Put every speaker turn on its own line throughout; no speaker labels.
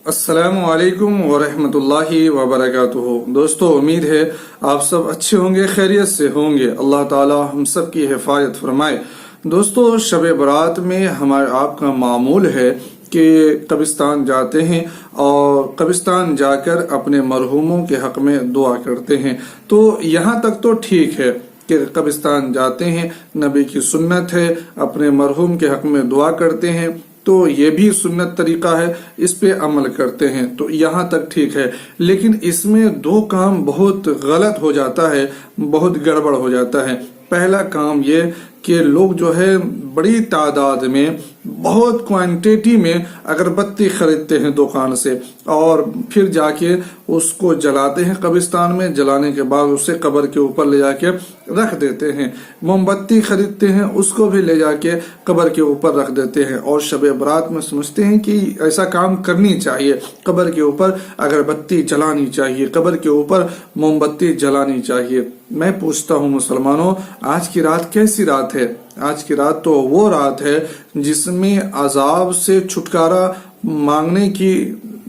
अस्सलामु अलैकुम वरहमतुल्लाहि वबरकातुहू। दोस्तों, उम्मीद है आप सब अच्छे होंगे, खैरियत से होंगे। अल्लाह ताला हम सब की हिफाजत फरमाए। दोस्तों, शब बरात में हमारे आपका मामूल है कि कब्रिस्तान जाते हैं और कब्रिस्तान जाकर अपने मरहूमों के हक में दुआ करते हैं। तो यहाँ तक तो ठीक है कि कब्रिस्तान जाते हैं, नबी की सुन्नत है, अपने मरहूम के हक में दुआ करते हैं, तो ये भी सुन्नत तरीका है, इस पे अमल करते हैं, तो यहाँ तक ठीक है। लेकिन इसमें दो काम बहुत गलत हो जाता है, बहुत गड़बड़ हो जाता है। पहला काम ये कि लोग जो है बड़ी तादाद में, बहुत क्वांटिटी में अगरबत्ती खरीदते हैं दुकान से और फिर जाके उसको जलाते हैं कब्रिस्तान में। जलाने के बाद उसे कब्र के ऊपर ले जाके रख देते हैं। मोमबत्ती खरीदते हैं, उसको भी ले जाके कब्र के ऊपर रख देते हैं और शब बरात में समझते हैं कि ऐसा काम करनी चाहिए, कब्र के ऊपर अगरबत्ती जलानी चाहिए, कब्र के ऊपर मोमबत्ती जलानी चाहिए। मैं पूछता हूँ मुसलमानों, आज की रात कैसी रात है? आज की रात तो वो रात है जिसमें अजाब से छुटकारा मांगने की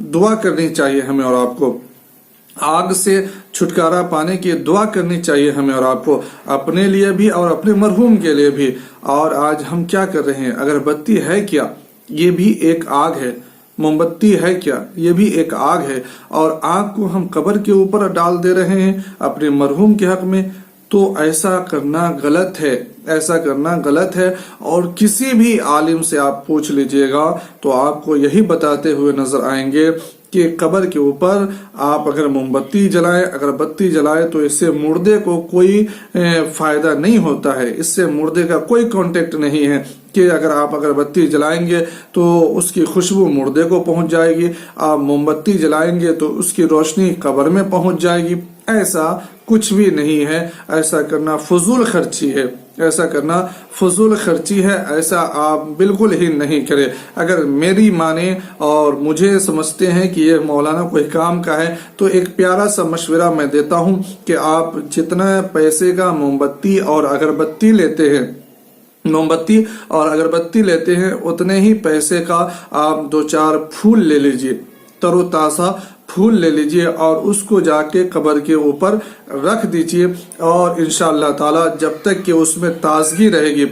दुआ करनी चाहिए हमें और आपको, आग से छुटकारा पाने की दुआ करनी चाहिए हमें और आपको, अपने लिए भी और अपने मरहूम के लिए भी। और आज हम क्या कर रहे हैं? अगरबत्ती है क्या? ये भी एक आग है। मोमबत्ती है क्या? ये भी एक आग है। और आग को हम कब्र के ऊपर डाल दे रहे हैं अपने मरहूम के हक में। तो ऐसा करना गलत है, ऐसा करना गलत है। और किसी भी आलिम से आप पूछ लीजिएगा तो आपको यही बताते हुए नजर आएंगे कि कब्र के ऊपर आप अगर मोमबत्ती जलाएं, अगरबत्ती जलाएं, तो इससे मुर्दे को कोई फायदा नहीं होता है। इससे मुर्दे का कोई कांटेक्ट नहीं है कि अगर आप अगरबत्ती जलाएंगे तो उसकी खुशबू मुर्दे को पहुंच जाएगी, आप मोमबत्ती जलाएंगे तो उसकी रोशनी कब्र में पहुंच जाएगी। ऐसा कुछ भी नहीं है। ऐसा करना फजूल खर्ची है, ऐसा करना फजूल खर्ची है। ऐसा आप बिल्कुल ही नहीं करें। अगर मेरी माने और मुझे समझते हैं कि ये मौलाना कोई काम का है, तो एक प्यारा सा मशवरा मैं देता हूँ कि आप जितना पैसे का मोमबत्ती और अगरबत्ती लेते हैं, मोमबत्ती और अगरबत्ती लेते हैं, उतने ही पैसे का आप 2-4 फूल ले लीजिए, तरोताजा फूल ले लीजिए और उसको जाके कब्र के ऊपर रख दीजिए। और इंशाअल्लाह ताला जब तक कि उसमें ताजगी रहेगी,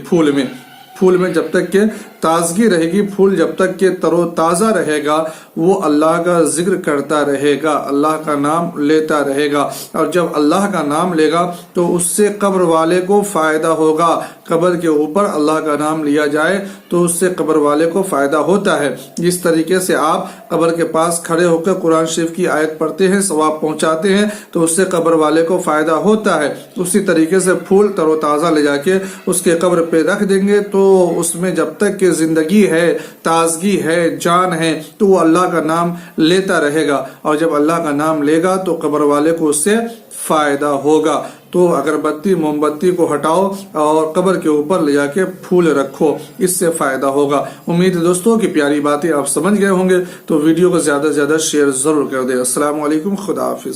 फूल में जब तक के ताजगी रहेगी, फूल जब तक के तरोताजा रहेगा, वो अल्लाह का जिक्र करता रहेगा, अल्लाह का नाम लेता रहेगा। और जब अल्लाह का नाम लेगा तो उससे कब्र वाले को फायदा होगा। कब्र के ऊपर अल्लाह का नाम लिया जाए तो उससे कब्र वाले को फायदा होता है। जिस तरीके से आप कब्र के पास खड़े होकर कुरान शरीफ की आयत पढ़ते हैं, सवाब पहुंचाते हैं, तो उससे कब्र वाले को फायदा होता है। उसी तरीके से फूल तरोताजा ले जाके उसके कब्र पे रख देंगे तो उसमें जब तक जिंदगी है, ताजगी है, जान है, तो वो अल्लाह का नाम लेता रहेगा। और जब अल्लाह का नाम लेगा तो कब्र वाले को उससे फायदा होगा। तो अगरबत्ती मोमबत्ती को हटाओ और कब्र के ऊपर ले जाके फूल रखो, इससे फायदा होगा। उम्मीद है दोस्तों की प्यारी बातें आप समझ गए होंगे। तो वीडियो को ज्यादा से ज्यादा शेयर जरूर कर दे। अस्सलाम वालेकुम, खुदा हाफिज।